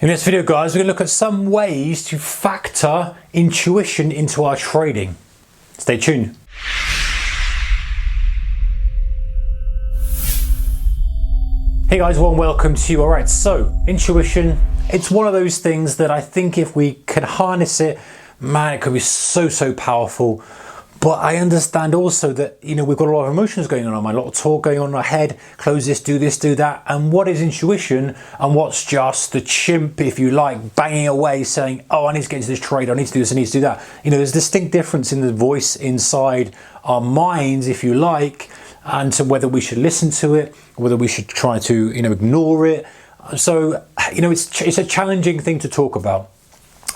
In this video, guys, we're going to look at some ways to factor intuition into our trading. Stay tuned. Hey guys, warm welcome to you. Alright, so intuition, it's one of those things that I think if we can harness it, man, it could be so powerful. But I understand also that, we've got a lot of emotions going on our mind, a lot of talk going on in our head, close this, do that. And what is intuition and what's just the chimp, if you like, banging away saying, oh, I need to get into this trade, I need to do this, I need to do that. There's a distinct difference in the voice inside our minds, if you like, and to whether we should listen to it, whether we should try to, ignore it. So, it's a challenging thing to talk about.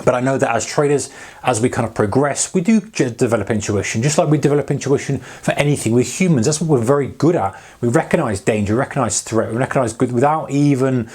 But I know that as traders, as we kind of progress, we do develop intuition, just like we develop intuition for anything. We're humans. That's what we're very good at. We recognize danger, recognize threat, we recognize good without even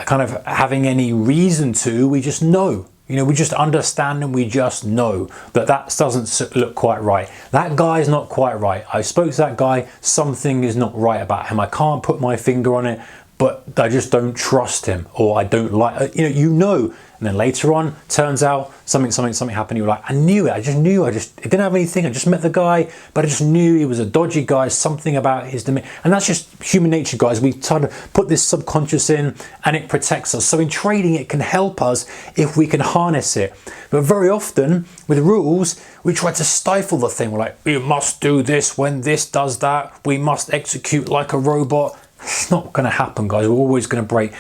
kind of having any reason to. We just know. We just understand and we just know that that doesn't look quite right. That guy's not quite right. I spoke to that guy. Something is not right about him. I can't put my finger on it, but I just don't trust him, or I don't like, And then later on, turns out something happened. You're like, I knew it. It didn't have anything. I just met the guy, but I just knew he was a dodgy guy. Something about his demeanor, and that's just human nature, guys. We try to put this subconscious in, and it protects us. So in trading, it can help us if we can harness it. But very often with rules, we try to stifle the thing. We're like, you must do this when this does that. We must execute like a robot. It's not going to happen, guys. We're always going to break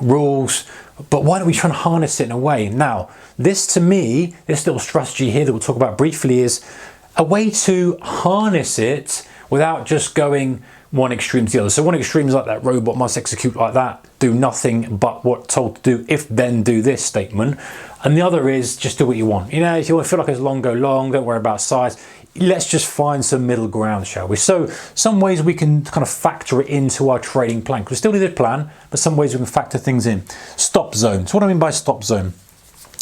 rules. But why don't we try and harness it in a way? Now, this to me, this little strategy here that we'll talk about briefly is a way to harness it without just going one extreme to the other. So one extreme is like that robot must execute like that, do nothing but what told to do, if then do this statement. And the other is just do what you want. If you feel like it's long, go long, don't worry about size. Let's just find some middle ground, shall we? So some ways we can kind of factor it into our trading plan. We still need a plan, but some ways we can factor things in. Stop zone. So what do I mean by stop zone?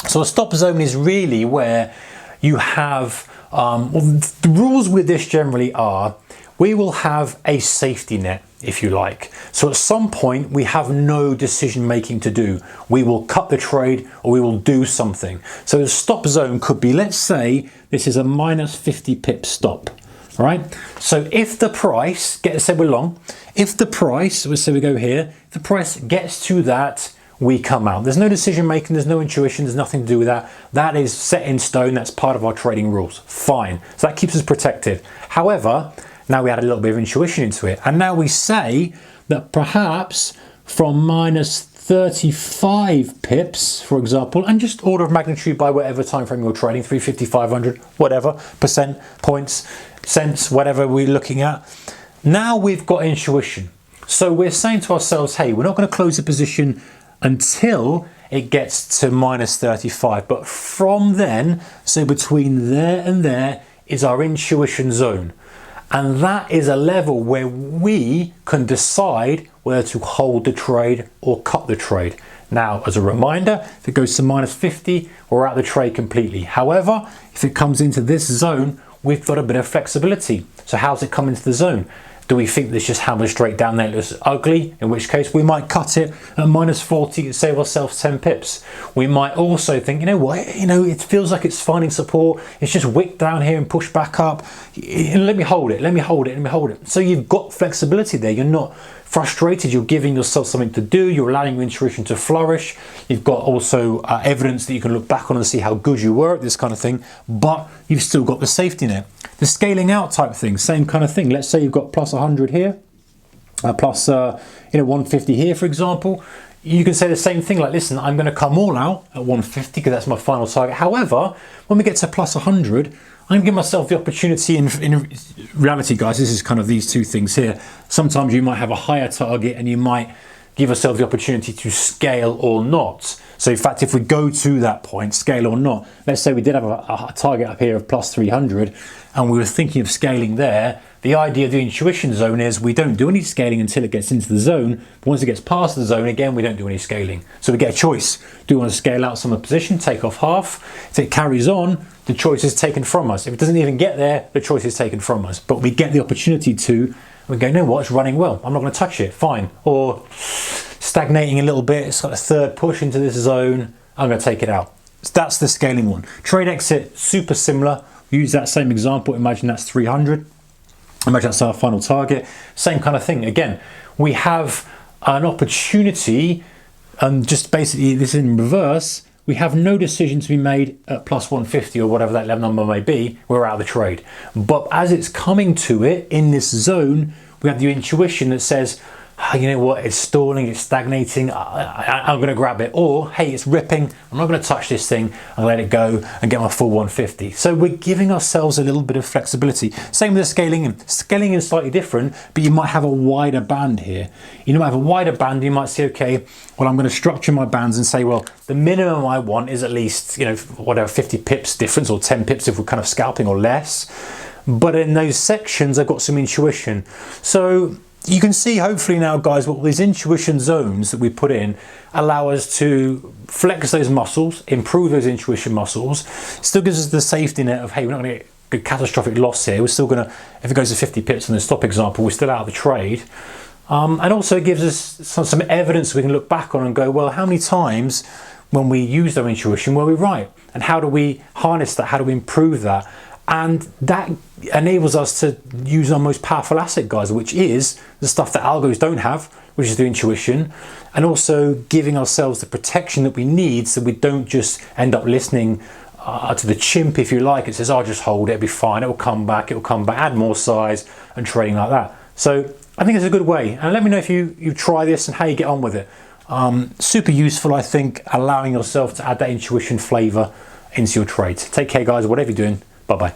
So a stop zone is really where you have, the rules with this generally are, we will have a safety net, if you like. So at some point we have no decision making to do. We will cut the trade or we will do something. So the stop zone could be, let's say this is a minus 50 pip stop. All right. So if the price, say we're long, if the price, let's say we go here, if the price gets to that, we come out. There's no decision making, there's no intuition, there's nothing to do with that. That is set in stone, that's part of our trading rules. Fine. So that keeps us protected. However, now we add a little bit of intuition into it. And now we say that perhaps from minus 35 pips, for example, and just order of magnitude by whatever time frame you're trading, 350, 500, whatever, percent, points, cents, whatever we're looking at. Now we've got intuition. So we're saying to ourselves, hey, we're not going to close the position until it gets to minus 35. But from then, so between there and there is our intuition zone. And that is a level where we can decide whether to hold the trade or cut the trade. Now, as a reminder, if it goes to minus 50, we're out of the trade completely. However, if it comes into this zone, we've got a bit of flexibility. So how's it come into the zone? Do we think this just hammers straight down there, it looks ugly? In which case we might cut it at minus 40 and save ourselves 10 pips. We might also think, it feels like it's finding support. It's just wick down here and push back up. Let me hold it. So you've got flexibility there. You're not frustrated. You're giving yourself something to do. You're allowing your intuition to flourish. You've got also evidence that you can look back on and see how good you were at this kind of thing, but you've still got the safety net. The scaling out type thing, same kind of thing. Let's say you've got plus 100 here, plus 150 here, for example. You can say the same thing, like, listen, I'm going to come all out at 150 because that's my final target. However, when we get to plus 100, I'm going to give myself the opportunity. In reality, guys, this is kind of these two things here. Sometimes you might have a higher target and you might give yourself the opportunity to scale or not. So in fact, if we go to that point, scale or not, let's say we did have a target up here of plus 300 and we were thinking of scaling there, the idea of the intuition zone is we don't do any scaling until it gets into the zone. But once it gets past the zone, again, we don't do any scaling. So we get a choice. Do we want to scale out some of the position, take off half? If it carries on, the choice is taken from us. If it doesn't even get there, the choice is taken from us. But we get the opportunity to, we go, you know what, it's running well. I'm not going to touch it, fine. Or stagnating a little bit, it's got a third push into this zone, I'm going to take it out. So that's the scaling one. Trade exit, super similar. Use that same example. Imagine that's 300. Imagine that's our final target. Same kind of thing. Again, we have an opportunity, and just basically this in reverse, we have no decision to be made at plus 150 or whatever that level number may be. We're out of the trade. But as it's coming to it in this zone, we have the intuition that says, oh, you know what, it's stalling, it's stagnating, I'm going to grab it. Or, hey, it's ripping, I'm not going to touch this thing, I'm going to let it go and get my full 150. So we're giving ourselves a little bit of flexibility. Same with the scaling in. Scaling is slightly different, but you might have a wider band here. You might have a wider band, you might say, okay, well, I'm going to structure my bands and say, well, the minimum I want is at least, you know, whatever, 50 pips difference or 10 pips if we're kind of scalping or less. But in those sections, I've got some intuition. So you can see hopefully now, guys, what these intuition zones that we put in allow us to flex those muscles, improve those intuition muscles. Still gives us the safety net of, hey, we're not going to get a catastrophic loss here. We're still going to, if it goes to 50 pips in the stop example, we're still out of the trade. And also it gives us some evidence we can look back on and go, well, how many times when we used our intuition were we right? And how do we harness that? How do we improve that? And that enables us to use our most powerful asset, guys, which is the stuff that algos don't have, which is the intuition, and also giving ourselves the protection that we need so we don't just end up listening to the chimp, if you like. It says, I'll just hold it, it'll be fine, it'll come back, add more size, and trading like that. So I think it's a good way. And let me know if you try this and how you get on with it. Super useful, I think, allowing yourself to add that intuition flavor into your trades. Take care, guys, whatever you're doing. Bye-bye.